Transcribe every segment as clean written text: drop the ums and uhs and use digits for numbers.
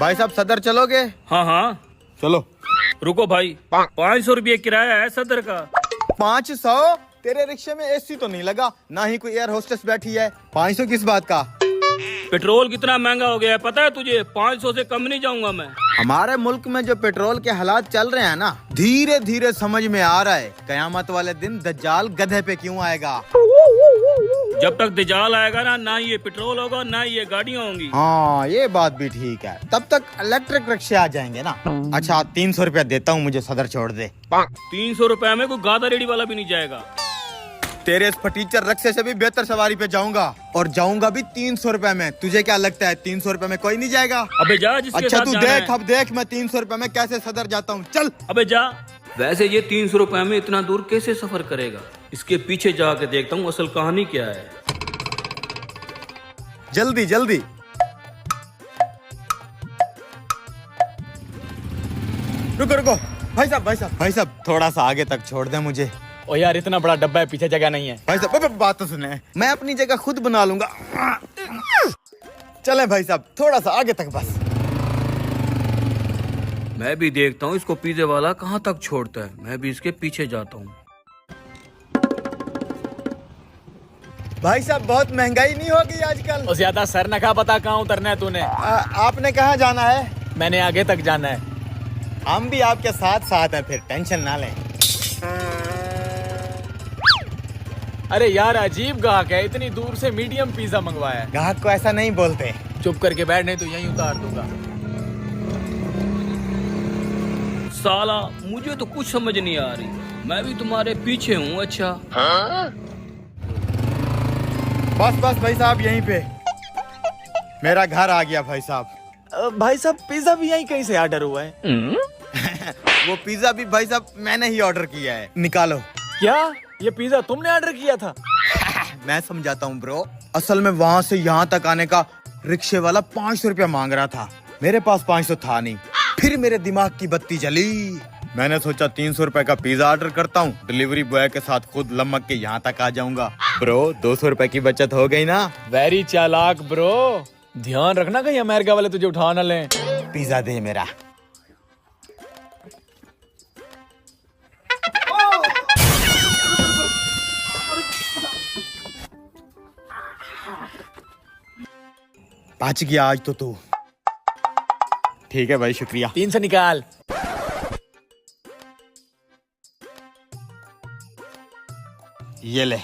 भाई साहब सदर चलोगे? हाँ हाँ चलो। रुको भाई, 500 रुपये किराया है सदर का। 500? तेरे रिक्शे में एसी तो नहीं लगा, ना ही कोई एयर होस्टेस बैठी है। 500 किस बात का? पेट्रोल कितना महंगा हो गया है पता है तुझे? 500 से कम नहीं जाऊंगा मैं। हमारे मुल्क में जो पेट्रोल के हालात चल रहे हैं ना, धीरे धीरे समझ में आ रहा है कयामत वाले दिन दज्जाल गधे पे क्यों आएगा। जब तक दज्जाल आएगा ना, ना ये पेट्रोल होगा ना ये गाड़ियाँ होंगी। हाँ ये बात भी ठीक है, तब तक इलेक्ट्रिक रिक्शे आ जाएंगे ना। अच्छा 300 रुपया देता हूँ, मुझे सदर छोड़ दे। 300 रुपए में कोई गादा रेडी वाला भी नहीं जाएगा। तेरे इस फटीचर रिक्शे से भी बेहतर सवारी पे जाऊंगा, और जाऊंगा भी 300 रुपए में। तुझे क्या लगता है 300 रुपए में कोई नहीं जाएगा? अबे जा जिसके अच्छा साथ तू जाना देख, है। अब देख मैं 300 रुपए में कैसे सदर जाता हूँ। चल। अबे जा। वैसे ये 300 रुपए में इतना दूर कैसे सफर करेगा? इसके पीछे जाके देखता हूँ असल कहानी क्या है। जल्दी जल्दी। रुको रुको, भाई साहब भाई साहब भाई साहब, थोड़ा सा आगे तक छोड़ दे मुझे। ओ यार इतना बड़ा डब्बा है, पीछे जगह नहीं है। भाई साहब बात तो सुने, मैं अपनी जगह खुद बना लूंगा। चले भाई साहब, थोड़ा सा आगे तक बस। मैं भी देखता हूँ इसको पिज्जे वाला कहाँ तक छोड़ता है, मैं भी इसके पीछे जाता हूँ। भाई साहब बहुत महंगाई नहीं होगी आजकल? और ज्यादा सर न खा, बता कहाँ उतरना है तूने? आपने कहाँ जाना है? मैंने आगे तक जाना है। हम भी आपके साथ साथ हैं, फिर टेंशन ना लें। अरे यार अजीब ग्राहक है, इतनी दूर से मीडियम पिज्जा मंगवाया है। ग्राहक को ऐसा नहीं बोलते। चुप करके बैठ, नहीं तो यहीं उतार दूंगा। साला मुझे तो कुछ समझ नहीं आ रही, मैं भी तुम्हारे पीछे हूँ। अच्छा बस बस भाई साहब यहीं पे मेरा घर आ गया। भाई साहब भाई साहब पिज्जा भी यहीं कहीं से ऑर्डर हुआ है। वो पिज्जा भी भाई साहब मैंने ही ऑर्डर किया है। निकालो। क्या ये पिज्जा तुमने ऑर्डर किया था? मैं समझाता हूँ ब्रो, असल में वहाँ से यहाँ तक आने का रिक्शे वाला 500 रुपया मांग रहा था। मेरे पास 500 था नहीं, फिर मेरे दिमाग की बत्ती जली। मैंने सोचा 300 रुपए का पिज्जा ऑर्डर करता हूँ, डिलीवरी बॉय के साथ खुद लमक के यहाँ तक आ जाऊंगा। ब्रो 200 रुपए की बचत हो गई ना। वेरी चालाक ब्रो, ध्यान रखना कहीं अमेरिका वाले तुझे उठा न लें। पिज्जा दे मेरा। बच गया आज तो तू। ठीक है भाई शुक्रिया। 300 निकाल। ये ले।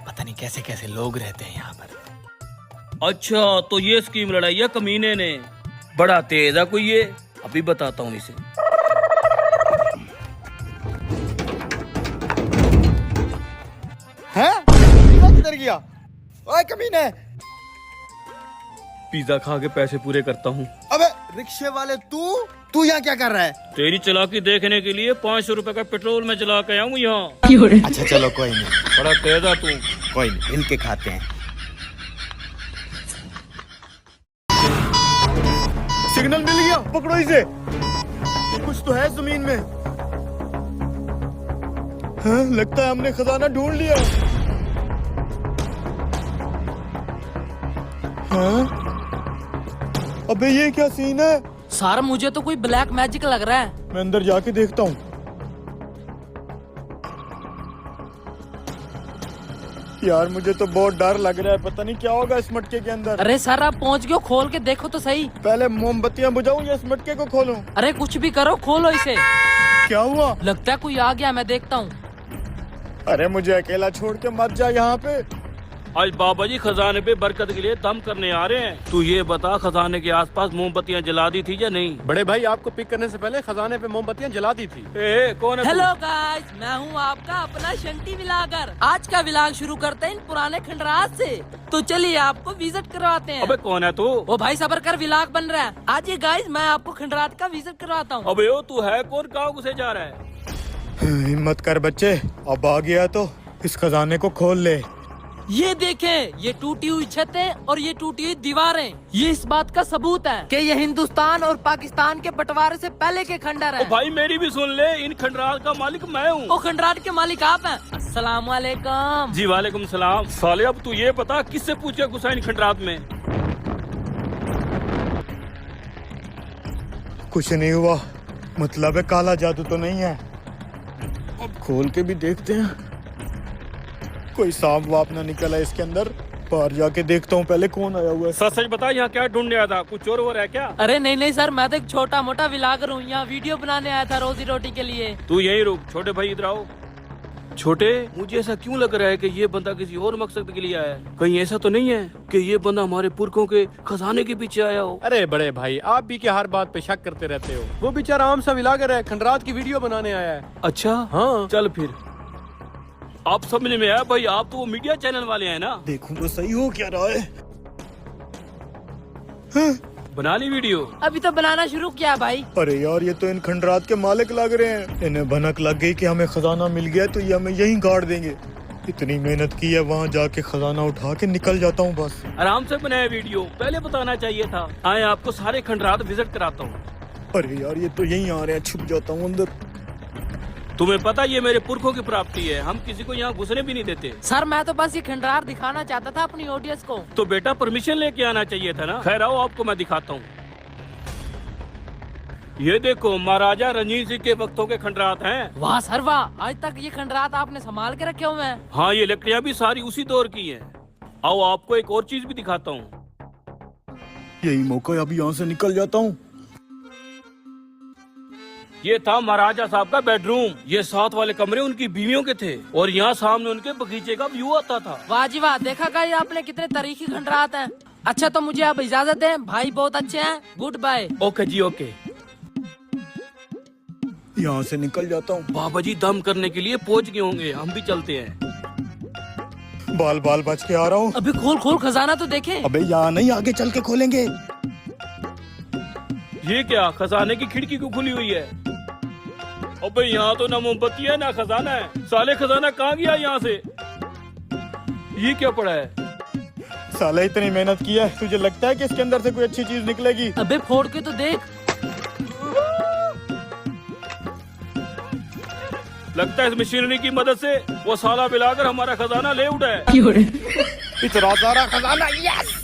पता नहीं कैसे कैसे लोग रहते हैं यहाँ पर। अच्छा तो ये स्कीम लड़ाई है कमीने ने, बड़ा तेज है कोई ये, अभी बताता हूँ इसे। हैं? पिज्जा किधर गया? ओए कमीने। पिज्जा खा के पैसे पूरे करता हूँ। अबे रिक्शे वाले तू यहाँ क्या कर रहा है? तेरी चालाकी देखने के लिए 500 रुपए का पेट्रोल में चला के आया हूँ यहाँ। अच्छा चलो कोई नहीं, बड़ा तेज है तू। कोई नहीं, मिल के खाते हैं। सिग्नल मिल गया, पकड़ो इसे। कुछ तो है जमीन में। हाँ, लगता है हमने खजाना ढूंढ लिया। हाँ? अबे ये क्या सीन है? सर मुझे तो कोई ब्लैक मैजिक लग रहा है। मैं अंदर जाके देखता हूँ। यार मुझे तो बहुत डर लग रहा है, पता नहीं क्या होगा इस मटके के अंदर। अरे सर आप पहुंच गए, खोल के देखो तो सही। पहले मोमबत्तियां बुझाऊं या इस मटके को खोलूं? अरे कुछ भी करो, खोलो इसे। क्या हुआ? लगता है कोई आ गया, मैं देखता हूँ। अरे मुझे अकेला छोड़ के मत जा यहाँ पे। आज बाबा जी खजाने पे बरकत के लिए दम करने आ रहे हैं। तू ये बता खजाने के आसपास मोमबत्तियां जला दी थी या नहीं? बड़े भाई आपको पिक करने से पहले खजाने पे मोमबत्तियां जला दी थी। कौन है तू? हेलो गाइस, मैं हूँ आपका अपना शंटी विलागर। आज का विलाग शुरू करते हैं इन पुराने खंडरात से। तो चलिए आपको विजिट करवाते हैं। अबे कौन है तू? वो भाई सबर कर, विलाग बन रहा है। आज ये गाइस मैं आपको खंडरात का विजिट करवाता हूँ। अबे ओ तू है कौन, कहाँ घुसे जा रहा है? हिम्मत कर बच्चे, अब आ गया तो इस खजाने को खोल ले। ये देखें, ये टूटी हुई छतें और ये टूटी हुई दीवारें, ये इस बात का सबूत है कि ये हिंदुस्तान और पाकिस्तान के बंटवारे से पहले के खंडर ओ है। भाई मेरी भी सुन ले, इन खंडरात का मालिक मैं हूँ। ओ खंडरात के मालिक आप हैं। अस्सलाम वालेकुम। जी वालेकुम सलाम। साले अब तू ये बता किससे पूछ के घुसा इन खंडरात में? कुछ नहीं हुआ, मतलब है काला जादू तो नहीं है। अब खोल के भी देखते हैं, कोई सांप वाप ना निकला इसके अंदर। बाहर जाके देखता हूँ पहले कौन आया हुआ है। सच सच बता, यहाँ क्या ढूंढने आया था? कुछ चोर वोर है क्या? अरे नहीं नहीं सर, मैं तो एक छोटा मोटा व्लॉगर हूँ, यहाँ वीडियो बनाने आया था रोजी रोटी के लिए। तू यहीं रुक। छोटे भाई इधर आओ। छोटे, मुझे ऐसा क्यों लग रहा है कि ये बंदा किसी और मकसद के लिए आया है? कहीं ऐसा तो नहीं है कि ये बंदा हमारे पुरखों के खजाने के पीछे आया हो? अरे बड़े भाई, आप भी क्या हर बात पे शक करते रहते हो? वो बेचारा आम सा विलागर है, खंडरात की वीडियो बनाने आया है। अच्छा हाँ। चल फिर। आप समझ में आया भाई, आप तो वो मीडिया चैनल वाले हैं ना? देखूं तो सही हो क्या रहा है। बना ली वीडियो? अभी तो बनाना शुरू किया भाई। अरे यार, ये तो इन खंडरात के मालिक लग रहे हैं। इन्हें भनक लग गई कि हमें खजाना मिल गया तो ये हमें यहीं गाड़ देंगे। इतनी मेहनत की है, वहाँ जाके खजाना उठा के निकल जाता हूँ बस। आराम से बनाया वीडियो, पहले बताना चाहिए था। आए आपको सारे खंडरात विजिट कराता हूँ। अरे यार, ये तो यहीं आ रहे हैं, छुप जाता हूँ अंदर। तुम्हें पता ये मेरे पुरखों की प्रॉपर्टी है, हम किसी को यहाँ घुसने भी नहीं देते। सर मैं तो बस ये खंडरात दिखाना चाहता था अपनी ऑडियंस को। तो बेटा परमिशन लेके आना चाहिए था ना। खैर आओ, आपको मैं दिखाता हूँ। ये देखो, महाराजा रणजीत सिंह के वक्तों के खंडरात हैं। वाह सर वाह, आज तक ये खंडरात आपने संभाल के रखे हुए हैं। हाँ, ये लकड़ियाँ भी सारी उसी दौर की हैं। आओ आपको एक और चीज भी दिखाता हूँ। यही मौका है, अभी यहाँ से निकल जाता हूँ। ये था महाराजा साहब का बेडरूम। ये साथ वाले कमरे उनकी बीवियों के थे और यहाँ सामने उनके बगीचे का व्यू आता था। वाह जी वाह, देखा गाइस आपने कितने तरीके खंडरात हैं। अच्छा तो मुझे आप इजाजत दें, भाई बहुत अच्छे हैं, गुड बाय। ओके जी ओके। यहाँ से निकल जाता हूँ। बाबा जी दम करने के लिए पहुँच गए होंगे, हम भी चलते हैं। बाल बाल बच के आ रहा हूँ। अबे खोल खोल खजाना तो देखें। अबे यहाँ नहीं, आगे चल के खोलेंगे। ये क्या, खजाने की खिड़की क्यों खुली हुई है? अबे यहाँ तो ना मोमबत्ती है ना खजाना है। साले खजाना कहाँ गया यहाँ से? ये क्या पड़ा है? साले इतनी मेहनत की है, तुझे लगता है कि इसके अंदर से कोई अच्छी चीज निकलेगी? अबे फोड़ के तो देख। लगता है इस मशीनरी की मदद से वो साला मिलाकर हमारा खजाना ले उठा है। इतना सारा खजाना, यस!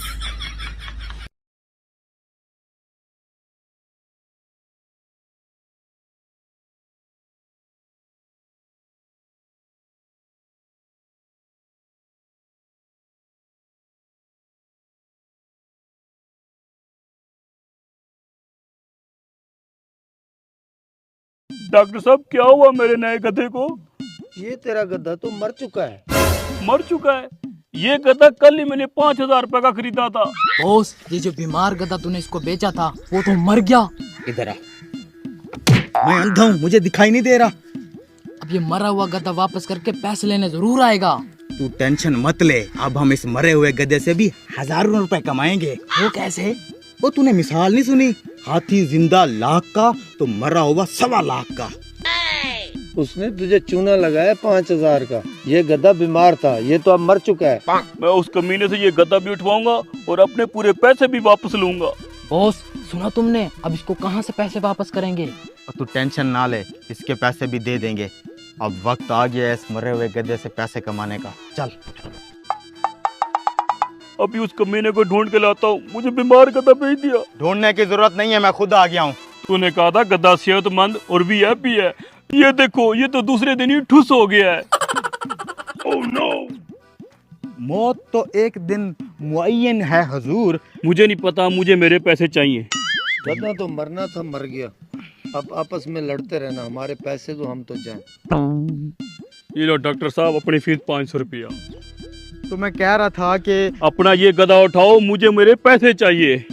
डॉक्टर साहब क्या हुआ मेरे नए गधे को? ये तेरा गधा तो मर चुका है। मर चुका है? ये गधा कल ही मैंने 5,000 रुपए का खरीदा था। बॉस, ये जो बीमार गधा तूने इसको बेचा था वो तो मर गया। इधर आ। मैं अंधा हूँ, मुझे दिखाई नहीं दे रहा। अब ये मरा हुआ गधा वापस करके पैसे लेने जरूर आएगा। तू टेंशन मत ले, अब हम इस मरे हुए गधे से भी हजारों रुपए कमाएंगे। वो कैसे? वो तूने मिसाल नहीं सुनी? हाथी जिंदा लाख का तो मरा हुआ 1.25 लाख का। उसने तुझे चूना लगाया 5,000 का। ये गधा बीमार था, ये तो अब मर चुका है। मैं उस कमीने से ये गधा भी उठवाऊंगा और अपने पूरे पैसे भी वापस लूंगा। बॉस सुना तुमने, अब इसको कहाँ से पैसे वापस करेंगे? और तू टेंशन ना ले, इसके पैसे भी दे देंगे। अब वक्त आ गया है इस मरे हुए गधे से पैसे कमाने का। चल। अभी उस कमीने को ढूंढ के लाता हूँ। मुझे बीमार गधा भेज दिया। ढूंढने की जरूरत नहीं है, मैं खुद आ गया हूँ। तूने कहा था गधा सेहतमंद और वीआईपी है। ये देखो, ये तो दूसरे दिन ही ठुस हो गया है। Oh no! मौत तो एक दिन मुअय्यन है हुजूर। मुझे नहीं पता, मुझे मेरे पैसे चाहिए। गधा तो मरना था, मर गया। अब आपस में लड़ते रहना, हमारे पैसे तो हम तो जाएं। ये लो डॉक्टर साहब, अपनी फीस 500 रुपया। तो मैं कह रहा था कि अपना ये गधा उठाओ, मुझे मेरे पैसे चाहिए।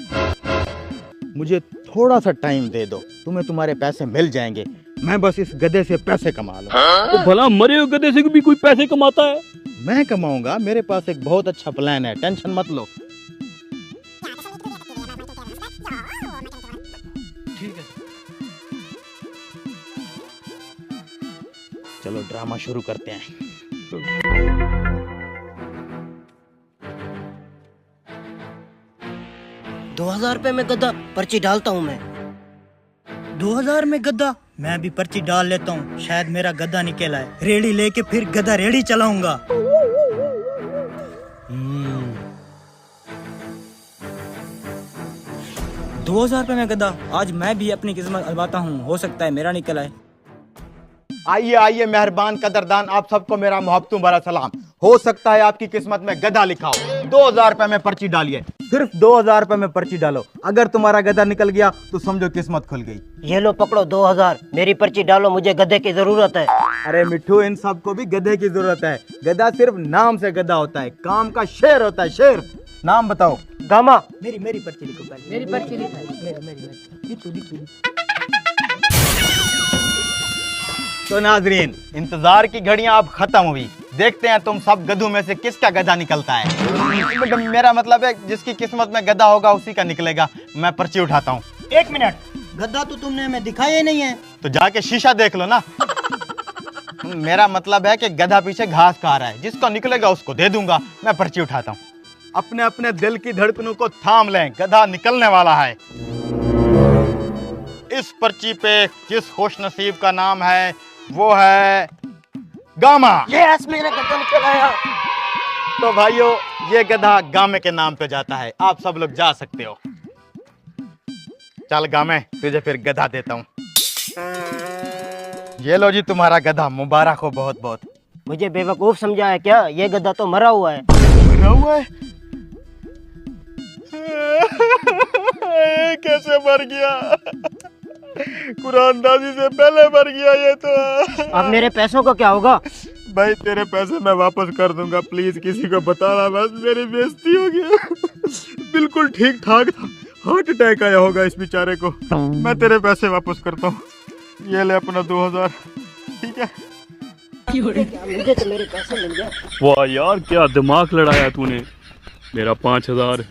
मुझे थोड़ा सा टाइम दे दो, तुम्हें तुम्हारे पैसे मिल जाएंगे। मैं बस इस गधे से पैसे कमा लूं। तो भला मरे हुए गधे से भी कोई पैसे कमाता है? मैं कमाऊंगा, मेरे पास एक बहुत अच्छा प्लान है, टेंशन मत लो। ठीक है। चलो ड्रामा शुरू करते हैं। 2000 रुपए में गद्दा, पर्ची डालता हूँ मैं। 2000 में गद्दा? मैं भी पर्ची डाल लेता हूँ, शायद मेरा गद्दा निकल आए। रेडी लेके फिर गद्दा रेडी चलाऊंगा। 2000 रुपए में गद्दा, आज मैं भी अपनी किस्मत आजमाता हूँ, हो सकता है मेरा निकल आए। आइए आइए मेहरबान कदरदान, आप सबको मेरा मोहब्बतों भरा सलाम। हो सकता है आपकी किस्मत में गधा लिखा हो। 2000 रुपए में पर्ची डालिए, सिर्फ 2000 रुपए में पर्ची डालो। अगर तुम्हारा गधा निकल गया तो समझो किस्मत खुल गई। ये लो पकड़ो 2000, मेरी पर्ची डालो, मुझे गधे की जरूरत है। अरे मिठू, इन सबको भी गधे की जरूरत है। गधा सिर्फ नाम से गधा होता है, काम का शेर होता है, शेर। नाम बताओ। गामा। मेरी पर्ची लिखो पहले। मेरी पर्ची लिखो। तो नाजरीन, इंतजार की घड़ियां अब खत्म हुई। देखते हैं तुम सब गधों में से किसका गधा निकलता है। मेरा मतलब है जिसकी किस्मत में गधा होगा उसी का निकलेगा। मैं पर्ची उठाता हूँ। 1 मिनट, गद्दा तो तुमने हमें दिखाया ही नहीं है। तो जाके शीशा देख लो ना। मेरा मतलब है कि गधा पीछे घास खा रहा है, जिसको निकलेगा उसको दे दूंगा। मैं पर्ची उठाता हूँ। अपने अपने दिल की धड़कनों को थाम लें, गधा निकलने वाला है। इस पर्ची पे जिस खुश नसीब का नाम है वो है गामा। यस, मेरा गद्दा निकल आया। तो भाइयों, ये गधा गामे के नाम पे जाता है। आप सब लोग जा सकते हो। चल गामे, तुझे फिर गधा देता हूँ। ये लो जी तुम्हारा गधा, मुबारक हो बहुत बहुत। मुझे बेवकूफ समझा है क्या? ये गद्दा तो मरा हुआ है। मरा हुआ है? कैसे मर गया? कुरानदाजी से पहले मर गया ये तो। अब मेरे पैसों का क्या होगा? भाई तेरे पैसे मैं वापस कर दूंगा, प्लीज किसी को बताना, बस मेरी बेइज्जती हो गया। बिल्कुल ठीक ठाक था, हार्ट अटैक आया होगा इस बेचारे को। मैं तेरे पैसे वापस करता हूँ। ये ले अपना 2000, ठीक है? मुझे तो मेरे पैसे मिल गए। वाह यार, क्या दिमाग लड़ाया तूने। मेरा 5000